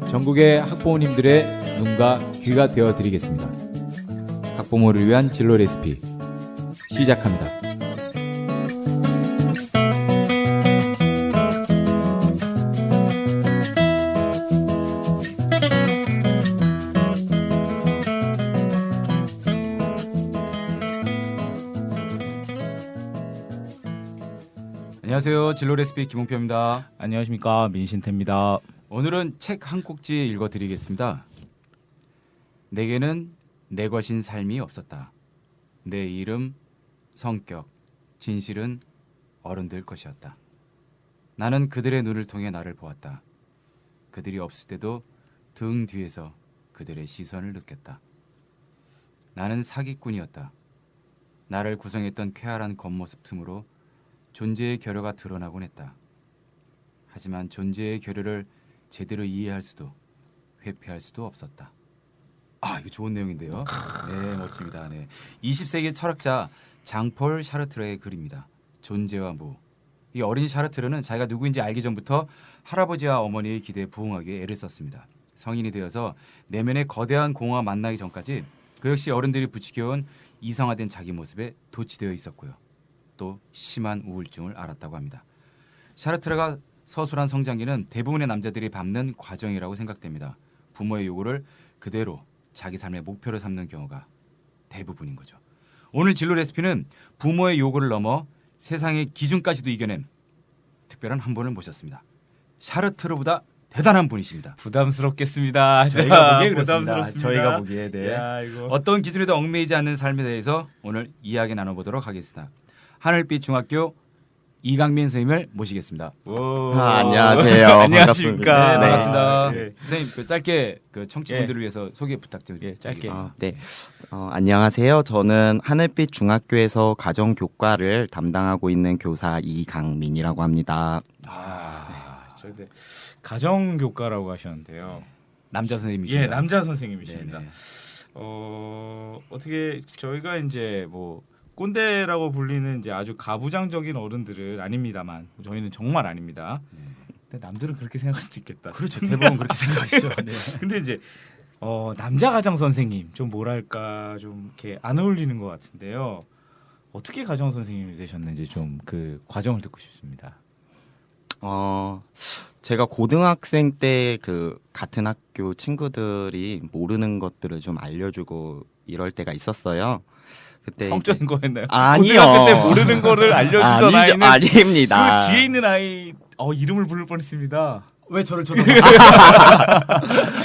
전국의 학부모님들의 눈과 귀가 되어 드리겠습니다. 학부모를 위한 진로 레시피 시작합니다. 안녕하세요. 진로 레시피 김홍표입니다. 안녕하십니까, 민신태입니다. 오늘은 책 한 꼭지 읽어드리겠습니다. 내게는 내 것인 삶이 없었다. 내 이름, 성격, 진실은 어른들 것이었다. 나는 그들의 눈을 통해 나를 보았다. 그들이 없을 때도 등 뒤에서 그들의 시선을 느꼈다. 나는 사기꾼이었다. 나를 구성했던 쾌활한 겉모습 틈으로 존재의 결여가 드러나곤 했다. 하지만 존재의 결여를 제대로 이해할 수도 회피할 수도 없었다. 아, 이거 좋은 내용인데요. 네, 멋집니다. 네. 20세기 철학자 장폴 샤르트르의 글입니다. 존재와 무. 이 어린 샤르트르는 자기가 누구인지 알기 전부터 할아버지와 어머니의 기대에 부응하기에 애를 썼습니다. 성인이 되어서 내면의 거대한 공허와 만나기 전까지 그 역시 어른들이 부추겨온 이성화된 자기 모습에 도취되어 있었고요. 또 심한 우울증을 앓았다고 합니다. 샤르트르가 서술한 성장기는 대부분의 남자들이 밟는 과정이라고 생각됩니다. 부모의 요구를 그대로 자기 삶의 목표로 삼는 경우가 대부분인 거죠. 오늘 진로 레시피는 부모의 요구를 넘어 세상의 기준까지도 이겨낸 특별한 한 분을 모셨습니다. 샤르트르보다 대단한 분이십니다. 부담스럽겠습니다. 저희가 보기에 그렇습니다. 부담스럽습니다. 저희가 보기에 네. 야, 이거. 어떤 기준에도 얽매이지 않는 삶에 대해서 오늘 이야기 나눠보도록 하겠습니다. 하늘빛 중학교 이강민 선생님을 모시겠습니다. 안녕하세요. 안녕하십니까. 네, 반갑습니다. 네. 선생님 그 짧게 그 청취분들을 위해서 소개 부탁드리겠습니다. 짧게. 네. 안녕하세요. 저는 하늘빛 중학교에서 가정교과를 담당하고 있는 교사 이강민이라고 합니다. 저기 가정교과라고 하셨는데요. 남자 선생님이십니다. 예, 남자 선생님이십니다. 네네. 어떻게 저희가 이제 뭐 꼰대라고 불리는 이제 아주 가부장적인 어른들은 아닙니다만 저희는 정말 아닙니다. 근데 남들은 그렇게 생각할 수도 있겠다. 그렇죠. 대부분 그렇게 생각하시죠. 네. 근데 이제 남자 가정 선생님 좀 뭐랄까 좀 이렇게 안 어울리는 것 같은데요. 어떻게 가정 선생님이 되셨는지 좀 그 과정을 듣고 싶습니다. 제가 고등학생 때 그 같은 학교 친구들이 모르는 것들을 좀 알려주고 이럴 때가 있었어요. 그때 성적인 거였나요? 아니요. 고등학교 때 모르는 거를 알려주던 아이는 아닙니다. 그 뒤에 있는 아이 이름을 부를 뻔했습니다. 왜 저를 쳐다보십니까?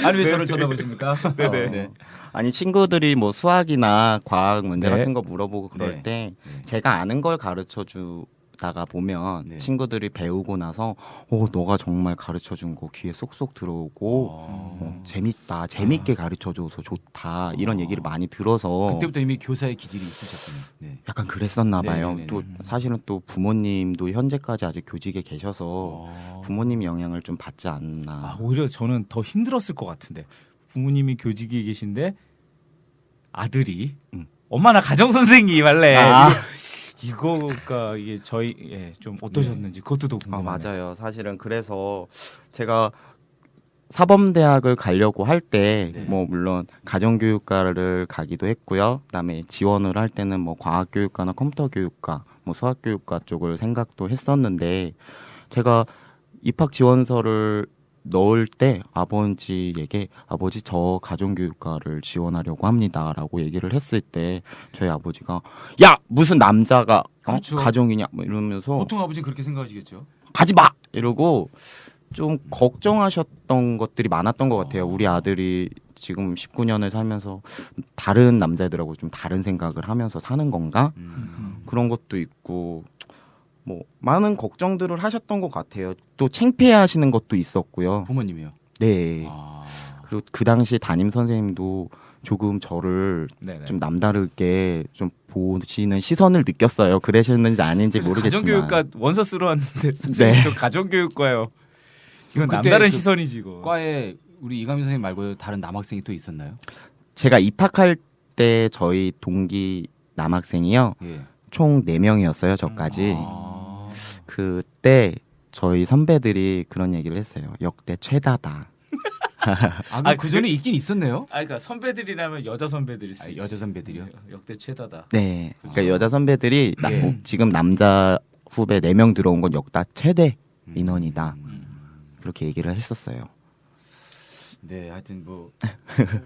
아니 왜 저를 쳐다보십니까? 네네. 네. 아니 친구들이 뭐 수학이나 과학 문제 네. 같은 거 물어보고 그럴 네. 때 네. 제가 아는 걸 가르쳐 주다가 보면 네. 친구들이 배우고 나서 너가 정말 가르쳐 준 거 귀에 쏙쏙 들어오고 재밌다. 재밌게 가르쳐 줘서 좋다. 이런 얘기를 많이 들어서 그때부터 이미 교사의 기질이 있으셨군요. 네. 약간 그랬었나 봐요. 네네네. 또 사실은 또 부모님도 현재까지 아직 교직에 계셔서 부모님 영향을 좀 받지 않나. 오히려 저는 더 힘들었을 것 같은데 부모님이 교직에 계신데 아들이 엄마 나 가정 선생님 할래. 이거가 이게 저희 좀 어떠셨는지 그것도 더 궁금해요. 맞아요. 사실은 그래서 제가 사범대학을 가려고 할 때 네. 뭐 물론 가정교육과를 가기도 했고요. 그다음에 지원을 할 때는 뭐 과학교육과나 컴퓨터교육과, 뭐 수학교육과 쪽을 생각도 했었는데 제가 입학 지원서를 넣을 때 아버지에게 아버지 저 가정교육과를 지원하려고 합니다라고 얘기를 했을 때 저희 아버지가 야 무슨 남자가 그렇죠. 가정이냐 뭐 이러면서 보통 아버지는 그렇게 생각하시겠죠. 가지 마 이러고 좀 걱정하셨던 것들이 많았던 것 같아요. 우리 아들이 지금 19년을 살면서 다른 남자애들하고 좀 다른 생각을 하면서 사는 건가 그런 것도 있고 뭐 많은 걱정들을 하셨던 것 같아요. 또 창피해하시는 것도 있었고요. 부모님이요. 네. 그리고 그 당시 담임 선생님도 조금 저를 네네. 좀 남다르게 좀 보시는 시선을 느꼈어요. 그러셨는지 아닌지 모르겠지만. 가정교육과 원서 쓰러 왔는데 선생님 네. 저 가정교육과요. 이건 그때 남다른 그 시선이지 이거. 과에 우리 이강민 선생님 말고 다른 남학생이 또 있었나요? 제가 입학할 때 저희 동기 남학생이요. 예. 총 4명이었어요, 저까지. 아. 그때 저희 선배들이 그런 얘기를 했어요. 역대 최다다. 그 전에 있긴 있었네요. 그러니까 선배들이라면 여자 선배들이 아, 여자 선배들이요? 역대 최다다. 네. 그죠. 그러니까 여자 선배들이 예. 지금 남자 후배 4명 들어온 건 역대 최대 인원이다. 그렇게 얘기를 했었어요. 네, 하여튼 뭐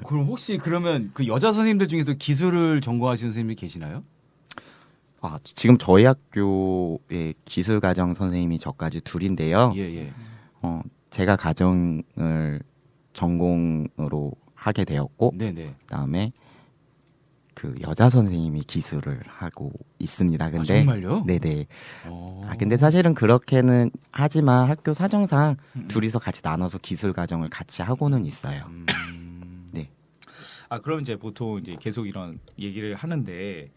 그럼 혹시 그러면 그 여자 선생님들 중에서 기술을 전공하시는 선생님이 계시나요? 지금 저희 학교에 기술가정 선생님이 저까지 둘인데요. 예, 예. 제가 가정을 전공으로 하게 되었고 네, 네. 그다음에 그 여자 선생님이 기술을 하고 있습니다. 근데 정말요? 네네. 어. 근데 사실은 그렇게는 하지만 학교 사정상 둘이서 같이 나눠서 기술 과정을 같이 하고는 있어요. 네. 그럼 이제 보통 이제 계속 이런 얘기를 하는데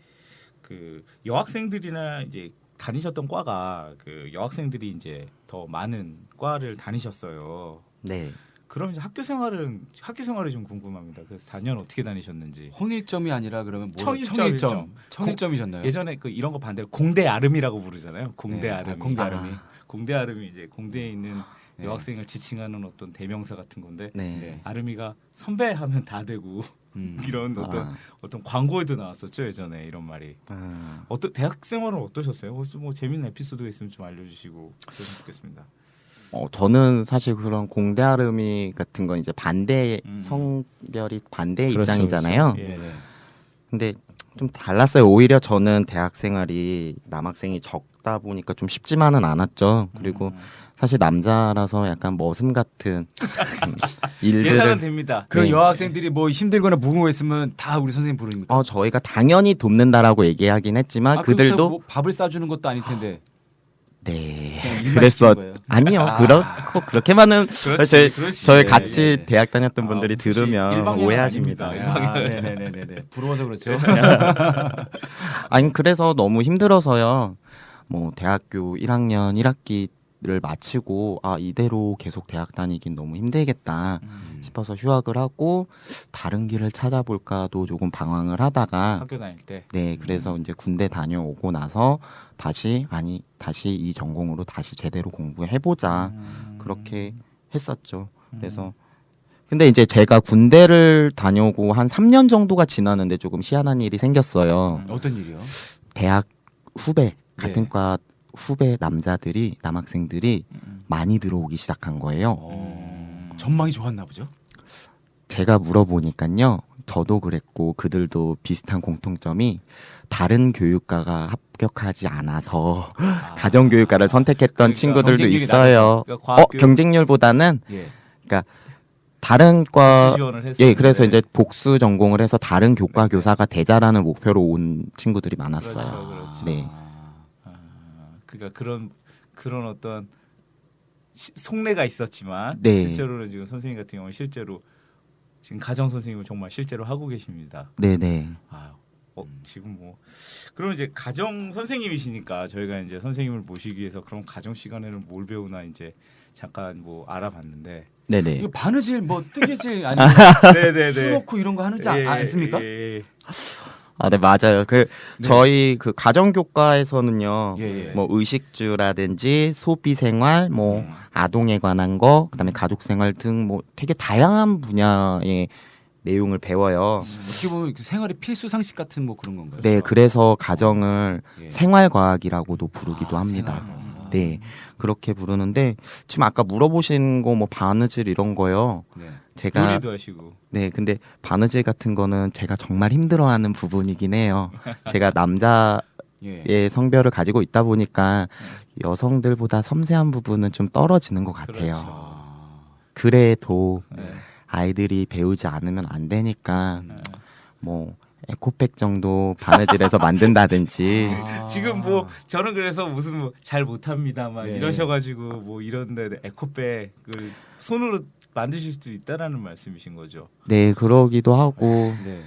그 여학생들이나 이제 다니셨던 과가 그 여학생들이 이제 더 많은 과를 다니셨어요. 네. 그럼 이제 학교 생활이 좀 궁금합니다. 그래서 4년 어떻게 다니셨는지. 홍일점이 아니라 그러면 뭐 청일점. 청일점이셨나요? 예전에 그 이런 거 반대로 공대 아름이라고 부르잖아요. 공대 네. 아름이. 공대 아름이. 공대 아름이 이제 공대에 있는 네. 여학생을 지칭하는 어떤 대명사 같은 건데 네. 네. 아름이가 선배하면 다 되고 이런 어떤 광고에도 나왔었죠 예전에 이런 말이. 대학 생활은 어떠셨어요? 혹시 뭐 재밌는 에피소드가 있으면 좀 알려주시고 그러면 좋겠습니다. 저는 사실 그런 공대 아름이 같은 건 이제 반대 음. 성별이 반대 그렇죠, 입장이잖아요. 그렇죠. 예. 네, 네. 근데 좀 달랐어요. 오히려 저는 대학 생활이 남학생이 적다 보니까 좀 쉽지만은 않았죠. 그리고 사실 남자라서 약간 머슴 같은 예상은 일들을 됩니다. 그 네. 여학생들이 뭐 힘들거나 무거워했으면 다 우리 선생님 부르니까. 저희가 당연히 돕는다라고 얘기하긴 했지만 그들도 뭐 밥을 싸주는 것도 아닐 텐데. 네 그냥 일만 그랬어 시키는 거예요? 아니요 그렇게만은 그렇지. 저희 같이 네, 네. 대학 다녔던 분들이 혹시 들으면 일방향은 오해하십니다. 아닙니다. 네네네네. 부러워서 그렇죠. 아니 그래서 너무 힘들어서요. 뭐 대학교 1학년 1학기를 마치고 이대로 계속 대학 다니긴 너무 힘들겠다 싶어서 휴학을 하고 다른 길을 찾아볼까도 조금 방황을 하다가 학교 다닐 때. 네 그래서 이제 군대 다녀오고 나서 다시 이 전공으로 다시 제대로 공부해보자 그렇게 했었죠. 그래서 근데 이제 제가 군대를 다녀오고 한 3년 정도가 지났는데 조금 희한한 일이 생겼어요. 어떤 일이요? 대학 후배 같은 네. 과 후배 남학생들이 많이 들어오기 시작한 거예요. 전망이 좋았나 보죠. 제가 물어보니까요. 저도 그랬고 그들도 비슷한 공통점이 다른 교육과가 합격하지 않아서 가정교육과를 선택했던 그러니까 친구들도 경쟁률이 있어요. 그러니까 과학교육 경쟁률보다는 예. 다른 과 복수 지원을 했어요. 예, 그래서 이제 복수 전공을 해서 다른 교과 교사가 되자라는 목표로 온 친구들이 많았어요. 그렇죠, 그렇죠. 네. 그러니까 그런 어떤 속내가 있었지만 네. 실제로는 지금 선생님 같은 경우는 실제로 지금 가정 선생님을 정말 실제로 하고 계십니다. 네, 네. 지금 뭐 그럼 이제 가정 선생님이시니까 저희가 이제 선생님을 모시기 위해서 그럼 가정 시간에는 뭘 배우나 이제 잠깐 뭐 알아봤는데. 네, 네. 이거 바느질 뭐 뜨개질 아니면 네네네. 수놓고 이런 거 하는지 않습니까? 예. 네, 맞아요. 네. 저희 그 가정교과에서는요. 예, 예. 뭐 의식주라든지 소비 생활, 뭐 아동에 관한 거, 그다음에 가족 생활 등 뭐 되게 다양한 분야의 내용을 배워요. 어떻게 보면 생활의 필수 상식 같은 뭐 그런 건가요? 네, 그래서 가정을 예. 생활과학이라고도 부르기도 합니다. 생활과학. 네, 그렇게 부르는데 지금 아까 물어보신 거 뭐 바느질 이런 거요. 네. 제가 요리도 하시고. 네, 근데 바느질 같은 거는 제가 정말 힘들어하는 부분이긴 해요. 제가 남자의 예. 성별을 가지고 있다 보니까 여성들보다 섬세한 부분은 좀 떨어지는 것 같아요. 그렇죠. 그래도 네. 아이들이 배우지 않으면 안 되니까 네. 뭐 에코백 정도 바느질해서 만든다든지 지금 뭐 저는 그래서 무슨 뭐 잘 못합니다 막 예. 이러셔가지고 뭐 이런데 에코백을 손으로 만드실 수 있다라는 말씀이신 거죠. 네, 그러기도 하고 네.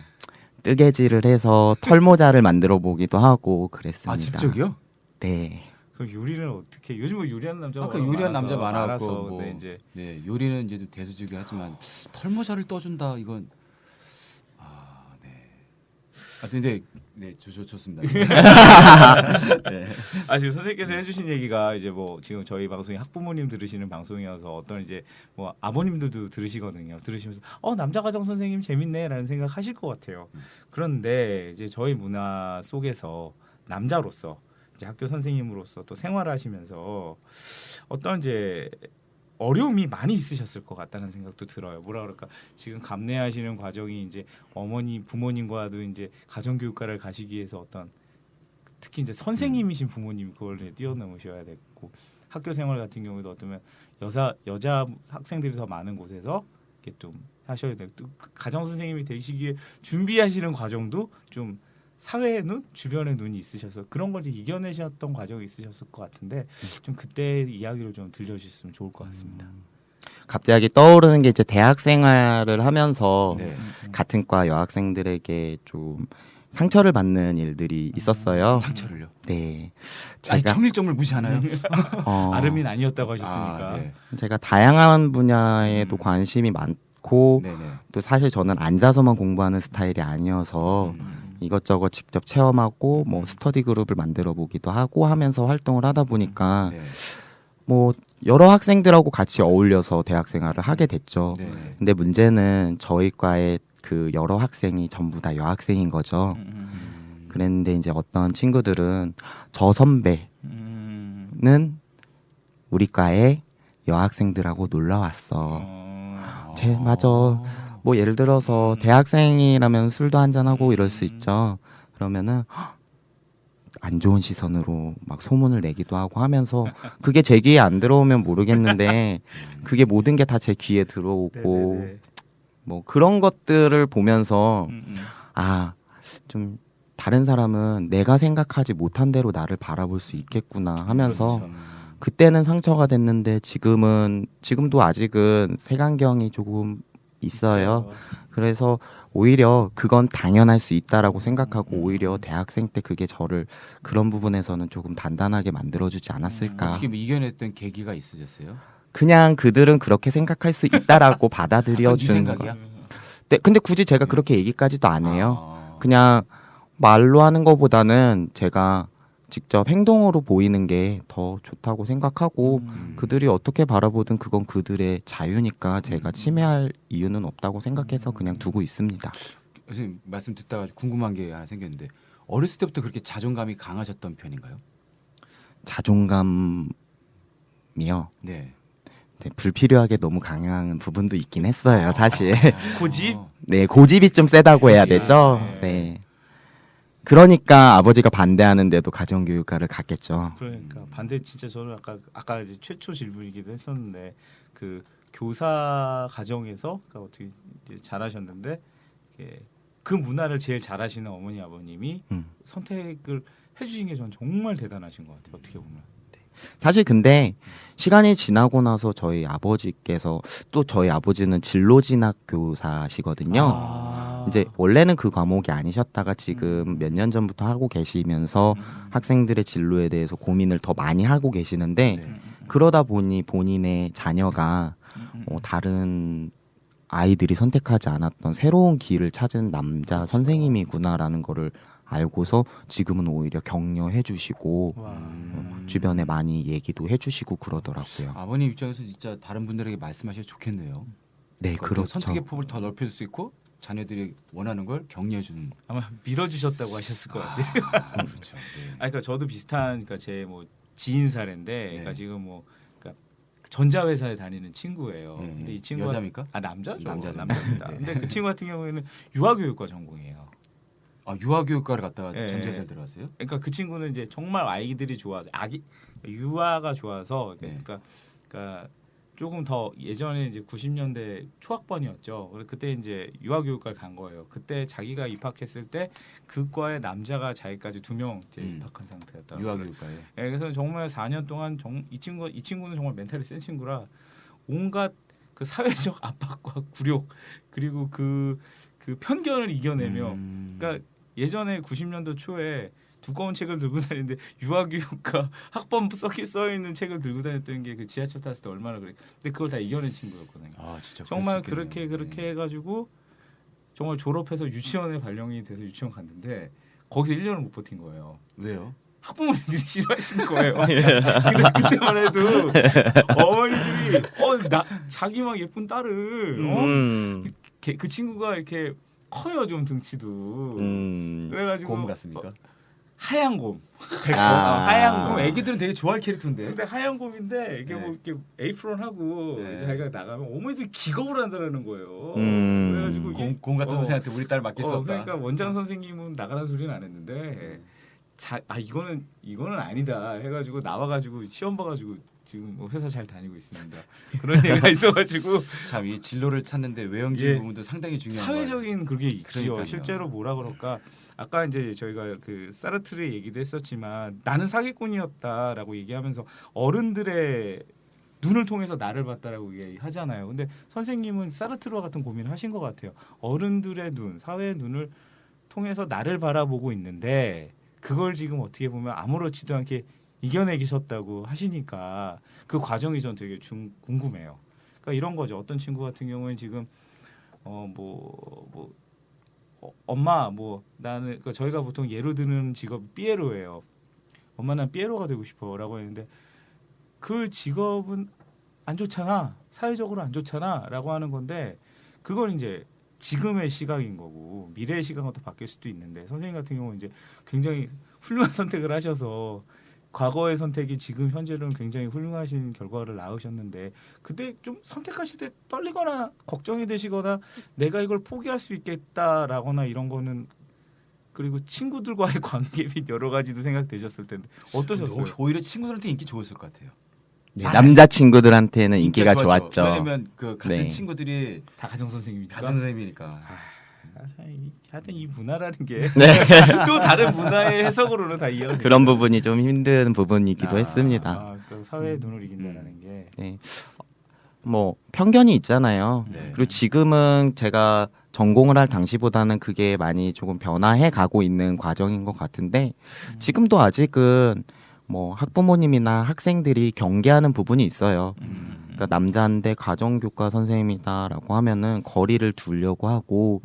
뜨개질을 해서 털모자를 만들어 보기도 하고 그랬습니다. 직접이요? 네. 그럼 요리는 어떻게? 요즘 뭐 요리하는 남자가 아까 워낙 요리하는 많아서, 남자 많았고 많아서 뭐 근데 이제 네, 요리는 이제 좀 대수직하지만 털모자를 떠준다 이건 네. 근데 네, 좋습니다. 네. 지금 선생님께서 해주신 얘기가 이제 뭐 지금 저희 방송이 학부모님 들으시는 방송이어서 어떤 이제 뭐 아버님들도 들으시거든요. 들으시면서 남자 가정 선생님 재밌네라는 생각하실 것 같아요. 그런데 이제 저희 문화 속에서 남자로서 이제 학교 선생님으로서 또 생활하시면서 어떤 이제 어려움이 많이 있으셨을 것 같다는 생각도 들어요. 뭐라 그럴까? 지금 감내하시는 과정이 이제 어머니, 부모님과도 이제 가정교육과를 가시기 위해서 어떤 특히 이제 선생님이신 부모님 그걸 이제 뛰어넘으셔야 되고 학교 생활 같은 경우도 어쩌면 여자 학생들이 더 많은 곳에서 이렇게 좀 하셔야 되고 또 가정 선생님이 되시기에 준비하시는 과정도 좀 사회의 눈, 주변의 눈이 있으셔서 그런 걸 이제 이겨내셨던 과정이 있으셨을 것 같은데 좀 그때 이야기를 좀 들려주셨으면 좋을 것 같습니다. 갑자기 떠오르는 게 이제 대학 생활을 하면서 네. 같은 과 여학생들에게 좀 상처를 받는 일들이 있었어요. 상처를요. 네, 아니 제가 청일점을 무시하나요? 아름인 아니었다고 하셨으니까. 네. 제가 다양한 분야에도 관심이 많고 네네. 또 사실 저는 앉아서만 공부하는 스타일이 아니어서 이것저것 직접 체험하고 뭐 스터디 그룹을 만들어 보기도 하고 하면서 활동을 하다 보니까 네. 뭐 여러 학생들하고 같이 어울려서 대학 생활을 하게 됐죠. 네. 근데 문제는 저희 과의 그 여러 학생이 전부 다 여학생인 거죠. 그랬는데 이제 어떤 친구들은 저 선배는 우리 과에 여학생들하고 놀러 왔어. 맞아. 뭐 예를 들어서 대학생이라면 술도 한잔 하고 이럴 수 있죠. 그러면은 안 좋은 시선으로 막 소문을 내기도 하고 하면서 그게 제 귀에 안 들어오면 모르겠는데 그게 모든 게 다 제 귀에 들어오고 네네네. 뭐 그런 것들을 보면서 좀 다른 사람은 내가 생각하지 못한 대로 나를 바라볼 수 있겠구나 하면서 그렇죠. 그때는 상처가 됐는데 지금도 아직은 색안경이 조금 있어요. 그래서 오히려 그건 당연할 수 있다라고 생각하고 오히려 대학생 때 그게 저를 그런 부분에서는 조금 단단하게 만들어주지 않았을까. 어떻게 뭐 이겨냈던 계기가 있으셨어요? 그냥 그들은 그렇게 생각할 수 있다라고 받아들여 네 주는 거. 생각이야? 네, 근데 굳이 제가 그렇게 얘기까지도 안 해요. 아. 그냥 말로 하는 것보다는 제가 직접 행동으로 보이는 게 더 좋다고 생각하고 그들이 어떻게 바라보든 그건 그들의 자유니까 제가 침해할 이유는 없다고 생각해서 그냥 두고 있습니다. 선생님 말씀 듣다가 궁금한 게 하나 생겼는데 어렸을 때부터 그렇게 자존감이 강하셨던 편인가요? 자존감이요. 네. 네, 불필요하게 너무 강한 부분도 있긴 했어요, 사실. 고집? 네, 고집이 좀 세다고 해야 되죠. 네. 네. 그러니까 아버지가 반대하는데도 가정교육과를 갔겠죠. 그러니까 반대 진짜 저는 아까 이제 최초 질문이기도 했었는데 그 교사 가정에서 그러니까 어떻게 이제 잘하셨는데 그 문화를 제일 잘하시는 어머니 아버님이 선택을 해주신 게 전 정말 대단하신 것 같아요. 어떻게 보면. 사실 근데 시간이 지나고 나서 저희 아버지께서 또 저희 아버지는 진로진학 교사시거든요. 이제 원래는 그 과목이 아니셨다가 지금 몇 년 전부터 하고 계시면서 학생들의 진로에 대해서 고민을 더 많이 하고 계시는데 그러다 보니 본인의 자녀가 다른 아이들이 선택하지 않았던 새로운 길을 찾은 남자 선생님이구나라는 거를 알고서 지금은 오히려 격려해 주시고 주변에 많이 얘기도 해 주시고 그러더라고요. 아버님 입장에서 진짜 다른 분들에게 말씀하셔도 좋겠네요. 네, 그러니까 그렇죠. 선택의 폭을 더 넓힐 수 있고 자녀들이 원하는 걸 격려해 주는. 아마 밀어주셨다고 하셨을 것 같아요. 그렇죠. 네. 그러니까 저도 비슷한 그러니까 제 뭐 지인 사례인데 그러니까 네. 지금 뭐 그러니까 전자회사에 다니는 친구예요. 네. 근데 이 친구가 여자입니까? 남자죠. 남자죠. 남자입니다. 네. 근데 그 친구 같은 경우에는 유아교육과 전공이에요. 유아교육과를 갔다가 네. 전자회사를 들어갔어요? 그러니까 그 친구는 이제 정말 아이들이 좋아서 유아가 좋아서 네. 그러니까 조금 더 예전에 이제 90년대 초학번이었죠. 그때 이제 유아교육과를 간 거예요. 그때 자기가 입학했을 때 그 과에 남자가 자기까지 2명 이제 입학한 상태였다. 유아교육과에. 네, 그래서 정말 4년 동안 이 친구는 정말 멘탈이 센 친구라 온갖 그 사회적 압박과 굴욕 그리고 그 편견을 이겨내며 그러니까 예전에 90년도 초에 두꺼운 책을 들고 다니는데 유아교육과 학번 써 있는 책을 들고 다녔던 게 그 지하철 탔을 때 얼마나 그래. 근데 그걸 다 이겨낸 친구였거든요. 아 진짜 정말 그럴 수 있겠네요. 그렇게 해가지고 정말 졸업해서 유치원에 발령이 돼서 유치원 갔는데 거기서 1년을 못 버틴 거예요. 왜요? 학부모님들이 싫어하시는 거예요. 근데 그때만 해도 어머니들이 나 자기 막 예쁜 딸을 그 친구가 이렇게 커요 좀 등치도. 그래가지고 곰 같습니까? 하얀 곰. 하얀 곰. 곰. 애기들은 되게 좋아할 캐릭터인데. 근데 하얀 곰인데 이게 네. 뭐 이렇게 에이프론 하고 네. 자기가 나가면 어머니들이 기겁을 한다는 거예요. 그래가지고 곰 같은 선생한테 우리 딸 맡길 수 없다. 그러니까 원장 선생님은 나가라는 소리는 안 했는데 이거는 아니다 해가지고 나와가지고 시험 봐가지고 지금 뭐 회사 잘 다니고 있습니다. 그런 얘기가 있어가지고 참 이 진로를 찾는데 외형적인 예. 부분도 상당히 중요한 사회적인 그게 있지요. 그러니까요. 실제로 뭐라 그럴까? 아까 이제 저희가 그 사르트르 얘기도 했었지만 나는 사기꾼이었다라고 얘기하면서 어른들의 눈을 통해서 나를 봤다라고 얘기하잖아요. 근데 선생님은 사르트르와 같은 고민을 하신 것 같아요. 어른들의 눈, 사회의 눈을 통해서 나를 바라보고 있는데 그걸 지금 어떻게 보면 아무렇지도 않게 이겨내기셨다고 하시니까 그 과정이 전 되게 궁금해요. 그러니까 이런 거죠. 어떤 친구 같은 경우는 지금 엄마 나는 그러니까 저희가 보통 예로 드는 직업이 삐에로예요. 엄마 난 삐에로가 되고 싶어라고 했는데 그 직업은 안 좋잖아. 사회적으로 안 좋잖아라고 하는 건데 그걸 이제 지금의 시각인 거고 미래의 시각은 또 바뀔 수도 있는데 선생님 같은 경우는 이제 굉장히 훌륭한 선택을 하셔서 과거의 선택이 지금 현재로는 굉장히 훌륭하신 결과를 낳으셨는데 그때 좀 선택하실 때 떨리거나 걱정이 되시거나 내가 이걸 포기할 수 있겠다라거나 이런 거는 그리고 친구들과의 관계 및 여러 가지도 생각되셨을 텐데 어떠셨어요? 오히려 친구들한테 인기 좋았을 것 같아요. 네, 남자 친구들한테는 인기가 좋았죠. 좋았죠. 왜냐면 그 같은 네. 친구들이 다 가정 선생님이니까. 가정 선생님이니까. 하여튼 이 문화라는 게 또 다른 문화의 해석으로는 다 이해가 그런 부분이 좀 힘든 부분이기도 했습니다. 그 사회의 눈을 이긴다는 게. 네. 뭐 편견이 있잖아요. 네. 그리고 지금은 제가 전공을 할 당시보다는 그게 많이 조금 변화해 가고 있는 과정인 것 같은데 지금도 아직은 뭐 학부모님이나 학생들이 경계하는 부분이 있어요. 그러니까 남자인데 가정교과 선생님이다라고 하면은 거리를 두려고 하고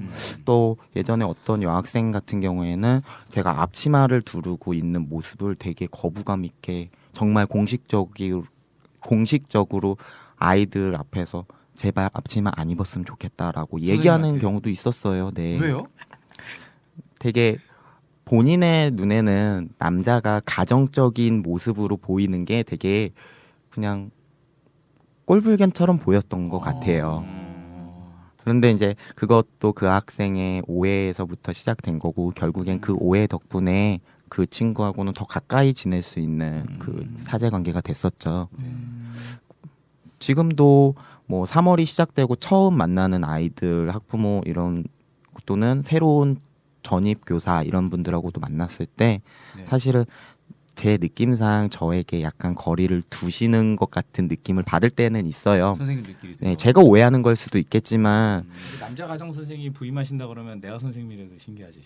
또 예전에 어떤 여학생 같은 경우에는 제가 앞치마를 두르고 있는 모습을 되게 거부감 있게 정말 공식적으로 아이들 앞에서 제발 앞치마 안 입었으면 좋겠다라고 얘기하는 선생님한테? 경우도 있었어요. 네. 왜요? 되게 본인의 눈에는 남자가 가정적인 모습으로 보이는 게 되게 그냥 꼴불견처럼 보였던 것 같아요. 그런데 이제 그것도 그 학생의 오해에서부터 시작된 거고 결국엔 그 오해 덕분에 그 친구하고는 더 가까이 지낼 수 있는 그 사제관계가 됐었죠. 지금도 뭐 3월이 시작되고 처음 만나는 아이들, 학부모 이런 또는 새로운 전입 교사 이런 분들하고도 만났을 때 네. 사실은 제 느낌상 저에게 약간 거리를 두시는 것 같은 느낌을 받을 때는 있어요. 선생님들끼리도. 네, 제가 오해하는 걸 수도 있겠지만 남자 가정 선생님이 부임하신다 그러면 내가 선생님이라도 신기하지.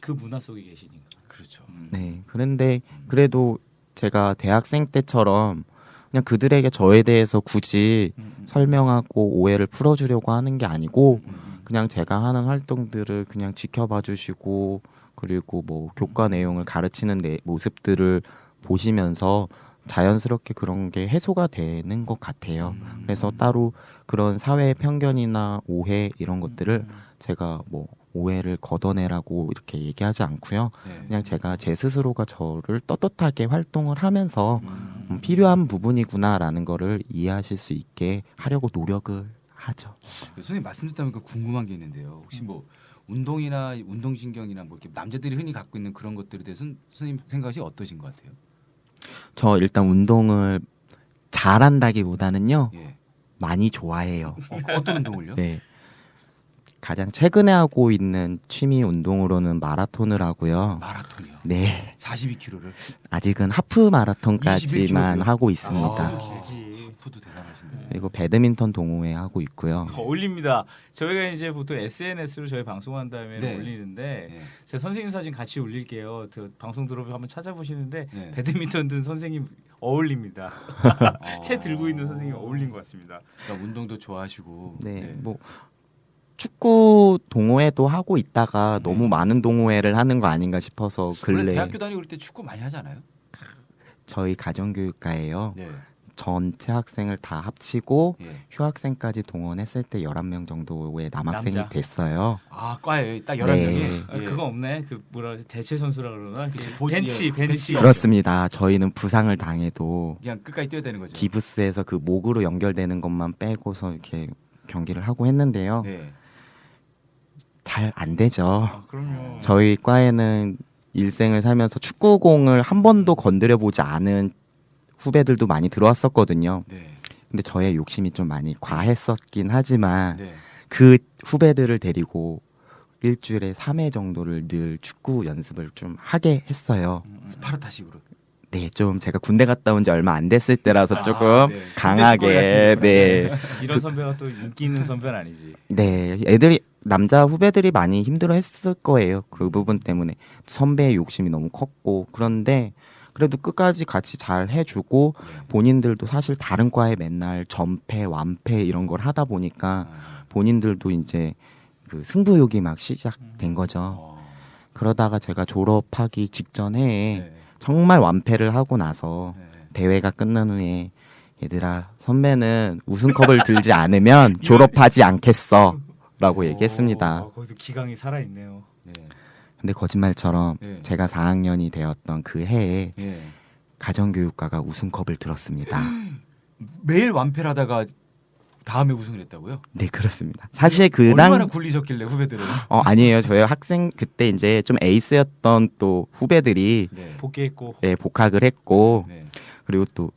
그 문화 속에 계시니까. 그렇죠. 네, 그런데 그래도 제가 대학생 때처럼 그냥 그들에게 저에 대해서 굳이 설명하고 오해를 풀어주려고 하는 게 아니고 그냥 제가 하는 활동들을 그냥 지켜봐 주시고 그리고 뭐 교과 내용을 가르치는 모습들을 보시면서 자연스럽게 그런 게 해소가 되는 것 같아요. 그래서 따로 그런 사회의 편견이나 오해 이런 것들을 제가 뭐 오해를 걷어내라고 이렇게 얘기하지 않고요. 네. 그냥 제가 제 스스로가 저를 떳떳하게 활동을 하면서 필요한 부분이구나라는 거를 이해하실 수 있게 하려고 노력을 하죠. 선생님 말씀 듣다 보니까 궁금한 게 있는데요. 혹시 뭐 운동이나 운동신경이나 뭐 이렇게 남자들이 흔히 갖고 있는 그런 것들에 대해서는 선생님 생각이 어떠신 것 같아요? 저 일단 운동을 잘한다기보다는요. 예. 많이 좋아해요. 어떤 운동을요? 네. 가장 최근에 하고 있는 취미 운동으로는 마라톤을 하고요. 마라톤이요. 네. 42km를. 아직은 하프 마라톤까지만 21km. 하고 있습니다. 아. 길지. 골프도 대단하신데. 그리고 배드민턴 동호회 하고 있고요. 어울립니다. 저희가 이제 보통 SNS로 저희 방송한 다음에 네. 올리는데 네. 제 선생님 사진 같이 올릴게요. 방송 들어보면 한번 찾아보시는데 네. 배드민턴 든 선생님 어울립니다. 어. 채 들고 있는 선생님 어울린 것 같습니다. 그러니까 운동도 좋아하시고. 네, 뭐 축구 동호회도 하고 있다가 네. 너무 많은 동호회를 하는 거 아닌가 싶어서 원래 근래 대학교 다니고 그럴 때 축구 많이 하잖아요. 저희 가정교육과에요. 네. 전체 학생을 다 합치고 예. 휴학생까지 동원했을 때 11명 정도의 남학생이 남자. 됐어요. 아 과에 딱 11명이. 네. 그거 없네. 그 뭐라 그러지? 대체 선수라 그러나? 본- 벤치 예, 벤치. 벤치가 그렇습니다. 저희는 부상을 당해도 그냥 끝까지 뛰어야 되는 거죠. 기부스에서 그 목으로 연결되는 것만 빼고서 이렇게 경기를 하고 했는데요. 네. 잘 안 되죠. 아, 그럼요. 저희 과에는 일생을 살면서 축구공을 한 번도 건드려 보지 않은 후배들도 많이 들어왔었거든요. 네. 근데 저의 욕심이 좀 많이 과했었긴 하지만 네. 그 후배들을 데리고 일주일에 3회 정도를 늘 축구 연습을 좀 하게 했어요. 스파르타식으로. 네, 좀 제가 군대 갔다 온 지 얼마 안 됐을 때라서 아, 조금 네. 강하게 네. 이런 선배가 또 인기 있는 선배는 아니지. 네, 애들이 남자 후배들이 많이 힘들어했을 거예요. 그 부분 때문에 선배의 욕심이 너무 컸고 그런데 그래도 끝까지 같이 잘 해주고 네. 본인들도 사실 다른 과에 맨날 전패, 완패 이런 걸 하다 보니까 아. 본인들도 이제 그 승부욕이 막 시작된 거죠. 어. 그러다가 제가 졸업하기 직전에 네. 정말 완패를 하고 나서 네. 대회가 끝난 후에 얘들아 선배는 우승컵을 들지 않으면 졸업하지 않겠어 라고 얘기했습니다. 거기서 기강이 살아 있네요. 네. 근데 거짓말처럼 네. 제가 4학년이 되었던 그 해에 네. 가정교육과가 우승컵을 들었습니다. 매일 완패를 하다가 다음에 우승을 했다고요? 네 그렇습니다. 사실 얼마나 그당 굴리셨길래 후배들은? 아니에요. 저희 학생 그때 이제 좀 에이스였던 또 후배들이 네. 복귀했고 예, 복학을 했고 네. 그리고 또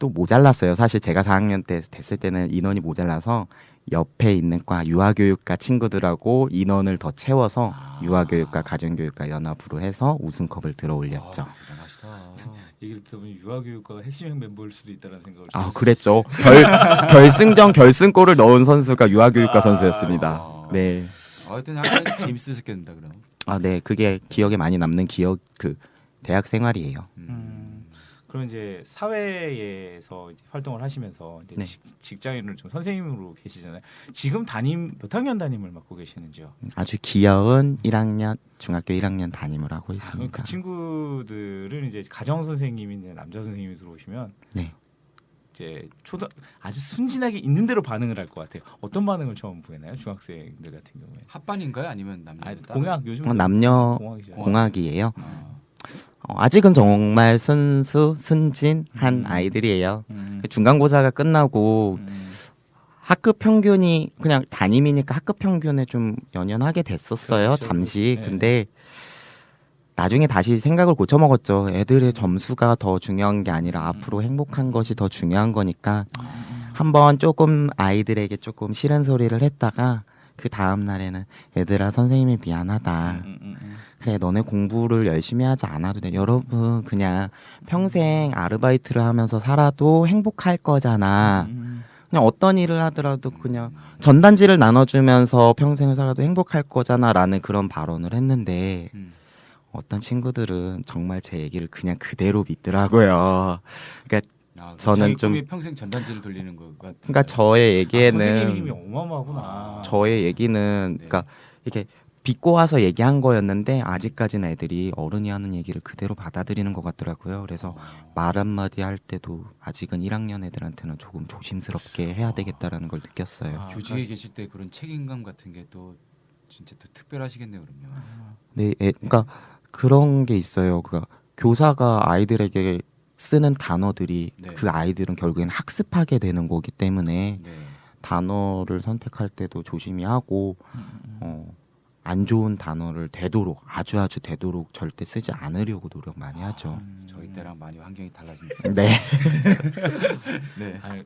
모자랐어요. 사실 제가 4학년 때 됐을 때는 인원이 모자라서 옆에 있는 과 유아교육과 친구들하고 인원을 더 채워서 유아교육과 가정교육과 연합으로 해서 우승컵을 들어올렸죠. 아, 대단하시다. 얘기를 듣다 보니 유아교육과가 핵심 멤버일 수도 있다는 생각을. 아 그랬죠. 결승전 결승골을 넣은 선수가 유아교육과 선수였습니다. 네. 하여튼 학교 재밌으셨겠다 그럼. 아, 네. 그게 기억에 많이 남는 그 대학 생활이에요. 그럼 이제 사회에서 이제 활동을 하시면서 이제 네. 직장인으로 좀 선생님으로 계시잖아요. 지금 몇 학년 담임을 맡고 계시는지요? 아주 귀여운 1학년 중학교 1학년 담임을 하고 그럼 있습니다. 그 친구들은 이제 가정 선생님인데 남자 선생님이 들어오시면 네. 이제 아주 순진하게 있는 대로 반응을 할 것 같아요. 어떤 반응을 처음 보이나요? 중학생들 같은 경우에. 합반인가요? 아니면 남녀? 아, 공학 요즘 남녀 공학이잖아요. 공학이에요. 아. 아직은 정말 순진한 아이들이에요. 그 중간고사가 끝나고 학급 평균이 그냥 담임이니까 학급 평균에 좀 연연하게 됐었어요. 그렇죠. 잠시. 네. 근데 나중에 다시 생각을 고쳐먹었죠. 애들의 점수가 더 중요한 게 아니라 앞으로 행복한 것이 더 중요한 거니까 한번 조금 아이들에게 조금 싫은 소리를 했다가 그 다음 날에는 얘들아 선생님이 미안하다. 그래 너네 공부를 열심히 하지 않아도 돼. 여러분 그냥 평생 아르바이트를 하면서 살아도 행복할 거잖아. 그냥 어떤 일을 하더라도 그냥 전단지를 나눠주면서 평생을 살아도 행복할 거잖아라는 그런 발언을 했는데 어떤 친구들은 정말 제 얘기를 그냥 그대로 믿더라고요. 그러니까 저는 자기 좀- 꿈이 평생 전단지를 돌리는 거가. 그러니까 저의 선생님 힘이 얘기에는 어마어마하구나. 저의 얘기는 그러니까 이렇게 비꼬 와서 얘기한 거였는데 아직까지는 애들이 어른이 하는 얘기를 그대로 받아들이는 것 같더라고요. 그래서 말 한마디 할 때도 아직은 1학년 애들한테는 조금 조심스럽게 해야 되겠다라는 걸 느꼈어요. 교직에 계실 때 그런 책임감 같은 게 또 진짜 또 특별하시겠네요, 그럼요. 네, 그러니까 그런 게 있어요. 그러니까 교사가 아이들에게 쓰는 단어들이 네. 그 아이들은 결국엔 학습하게 되는 거기 때문에 네. 단어를 선택할 때도 조심히 하고 안 좋은 단어를 되도록 아주 되도록 절대 쓰지 않으려고 노력 많이 하죠. 저희 때랑 많이 환경이 달라진. 네. 네. 아니,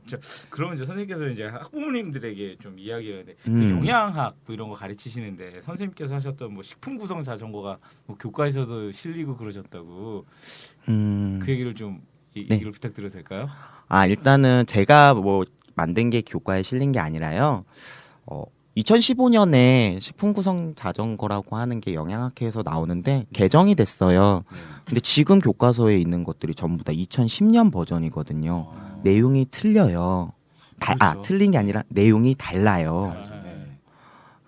그러면 이제 선생님께서 이제 학부모님들에게 좀 이야기를 해야 돼. 그 음. 영양학 뭐 이런 거 가르치시는데 선생님께서 하셨던 뭐 식품 구성 자전거가 뭐 교과에서도 실리고 그러셨다고 그 얘기를 좀 네. 얘기를 부탁드려도 될까요? 일단은 제가 뭐 만든 게 교과에 실린 게 아니라요. 2015년에 식품 구성 자전거라고 하는 게 영양학회에서 나오는데 개정이 됐어요. 네. 근데 지금 교과서에 있는 것들이 전부 다 2010년 버전이거든요. 내용이 틀려요. 그렇죠. 틀린 게 아니라 내용이 달라요. 다르죠. 네.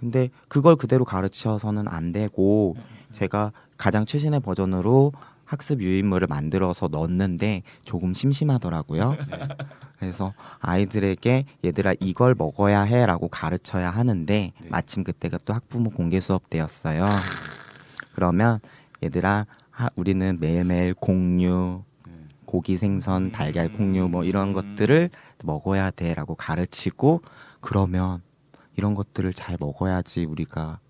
근데 그걸 그대로 가르쳐서는 안 되고 제가 가장 최신의 버전으로 학습 유인물을 만들어서 넣었는데 조금 심심하더라고요. 네. 그래서 아이들에게 얘들아 이걸 먹어야 해라고 가르쳐야 하는데 네. 마침 그때가 또 학부모 공개 수업 때였어요. 그러면 얘들아 우리는 매일매일 곡류, 네. 고기, 생선, 달걀, 콩류 뭐 이런 것들을 먹어야 돼라고 가르치고 그러면 이런 것들을 잘 먹어야지 우리가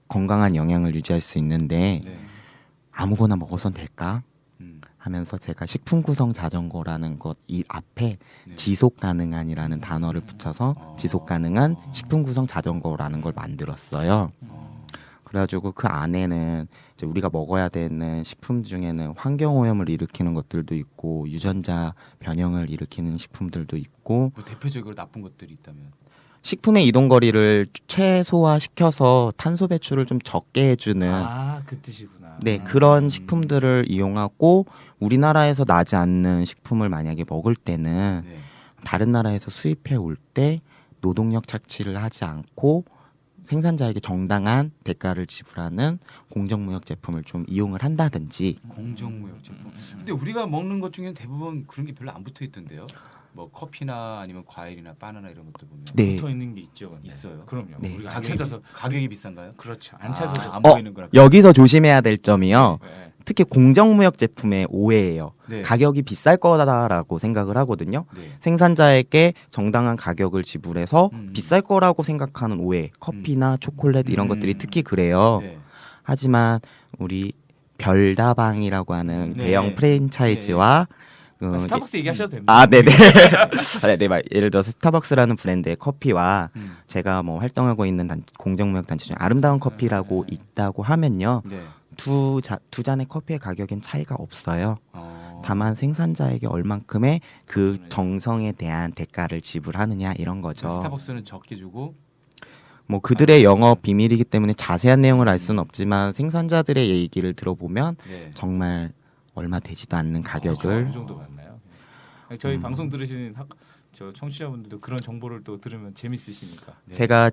건강한 영양을 유지할 수 있는데 네. 아무거나 먹어선 될까? 음. 하면서 제가 식품 구성 자전거라는 것 이 앞에 네. 지속 가능한이라는 단어를 붙여서 지속 가능한 식품 구성 자전거라는 걸 만들었어요. 그래가지고 그 안에는 이제 우리가 먹어야 되는 식품 중에는 환경 오염을 일으키는 것들도 있고 유전자 변형을 일으키는 식품들도 있고 뭐 대표적으로 나쁜 것들이 있다면 식품의 이동 거리를 최소화시켜서 탄소 배출을 좀 적게 해주는 그 뜻이구나. 네, 그런 식품들을 이용하고 우리나라에서 나지 않는 식품을 만약에 먹을 때는 네. 다른 나라에서 수입해 올 때 노동력 착취를 하지 않고 생산자에게 정당한 대가를 지불하는 공정무역 제품을 좀 이용을 한다든지 공정무역 제품. 근데 우리가 먹는 것 중에는 대부분 그런 게 별로 안 붙어 있던데요. 뭐 커피나 아니면 과일이나 바나나 이런 것도 보면 네. 붙어 있는 게 있죠. 근데. 있어요. 그럼요. 네. 우리가 안 가격이, 찾아서 가격이 비싼가요? 그렇죠. 안 찾아서 안 보이는 거라. 여기서 조심해야 될 점이요. 네. 특히 공정무역 제품의 오해예요. 네. 가격이 비쌀 거다라고 생각을 하거든요. 네. 생산자에게 정당한 가격을 지불해서 음. 비쌀 거라고 생각하는 오해. 커피나 초콜릿 이런 것들이 특히 그래요. 네. 하지만 우리 별다방이라고 하는 네. 대형 프랜차이즈와 스타벅스 얘기하셔도 됩니다. 아, 네네. 네, 예를 들어서 스타벅스라는 브랜드의 커피와 제가 뭐 활동하고 있는 공정무역 단체 중에 아름다운 커피라고 있다고 하면요. 네. 두 잔의 커피의 가격엔 차이가 없어요. 다만 생산자에게 얼만큼의 그 정성에 대한 대가를 지불하느냐 이런 거죠. 스타벅스는 적게 주고 뭐 그들의 영업 비밀이기 때문에 자세한 내용을 알 수는 없지만 생산자들의 얘기를 들어보면 네. 정말 얼마 되지도 않는 어느 가격을 정도 맞나요? 저희 방송 들으시는 저 청취자분들도 그런 정보를 또 들으면 재밌으시니까. 네. 제가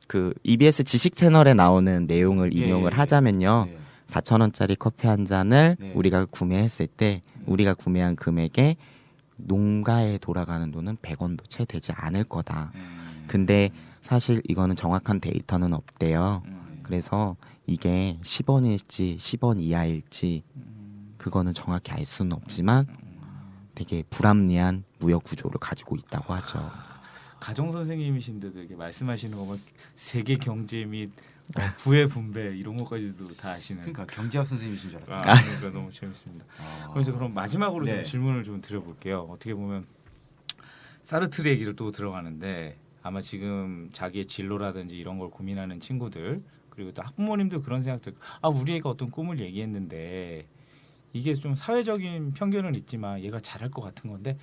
그 EBS 지식 채널에 나오는 내용을 예, 인용을 예, 예. 하자면요. 네. 4,000원짜리 커피 한 잔을 네. 우리가 구매했을 때 우리가 구매한 금액에 농가에 돌아가는 돈은 100원도 채 되지 않을 거다. 근데 사실 이거는 정확한 데이터는 없대요. 그래서 이게 10원일지 10원 이하일지 그거는 정확히 알 수는 없지만 되게 불합리한 무역 구조를 가지고 있다고 하죠. 가정 선생님이신데도 이렇게 말씀하시는 거 보면 세계 경제 및 부의 분배 이런 것까지도 다 아시는. 그러니까 경제학 선생님이신 줄 알았어요. 그러니까 너무 재밌습니다. 아. 그래서 그럼 마지막으로 네. 좀 질문을 좀 드려볼게요. 어떻게 보면 사르트르 얘기를 또 들어가는데 아마 지금 자기의 진로라든지 이런 걸 고민하는 친구들 그리고 또 학부모님도 그런 생각들. 우리 애가 어떤 꿈을 얘기했는데 이게 좀 사회적인 편견은 있지만 얘가 잘할 것 같은 건데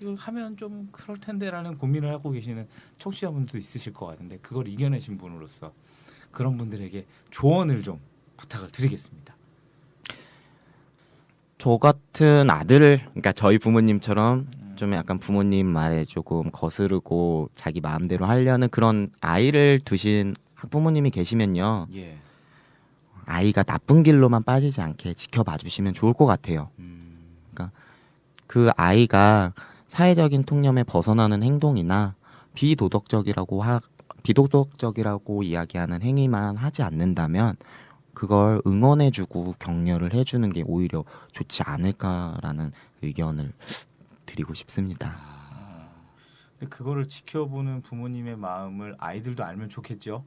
이거 하면 좀 그럴 텐데라는 고민을 하고 계시는 청취자분들도 있으실 것 같은데 그걸 이겨내신 분으로서 그런 분들에게 조언을 좀 부탁을 드리겠습니다. 저 같은 아들을 그러니까 저희 부모님처럼 좀 약간 부모님 말에 조금 거스르고 자기 마음대로 하려는 그런 아이를 두신 학부모님이 계시면요. 예. 아이가 나쁜 길로만 빠지지 않게 지켜봐 주시면 좋을 것 같아요. 그러니까 그 아이가 사회적인 통념에 벗어나는 행동이나 비도덕적이라고 이야기하는 행위만 하지 않는다면 그걸 응원해주고 격려를 해주는 게 오히려 좋지 않을까라는 의견을 드리고 싶습니다. 근데 그거를 지켜보는 부모님의 마음을 아이들도 알면 좋겠죠.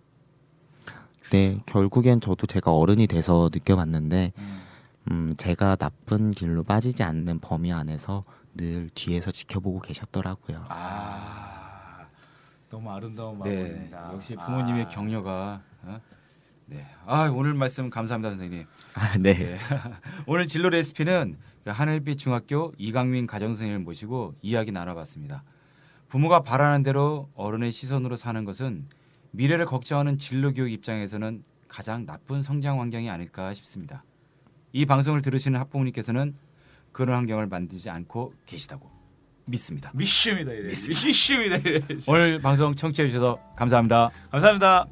네, 결국엔 저도 제가 어른이 돼서 느껴봤는데 제가 나쁜 길로 빠지지 않는 범위 안에서 늘 뒤에서 지켜보고 계셨더라고요. 너무 아름다운 네. 마음입니다. 역시 부모님의 격려가 네. 아, 오늘 말씀 감사합니다, 선생님. 네. 네. 오늘 진로 레시피는 그 하늘빛 중학교 이강민 가정선생님을 모시고 이야기 나눠봤습니다. 부모가 바라는 대로 어른의 시선으로 사는 것은 미래를 걱정하는 진로교육 입장에서는 가장 나쁜 성장 환경이 아닐까 싶습니다. 이 방송을 들으시는 학부모님께서는 그런 환경을 만들지 않고 계시다고 믿습니다. 미슈입니다. 미슈입니다. 오늘 방송 청취해 주셔서 감사합니다. 감사합니다.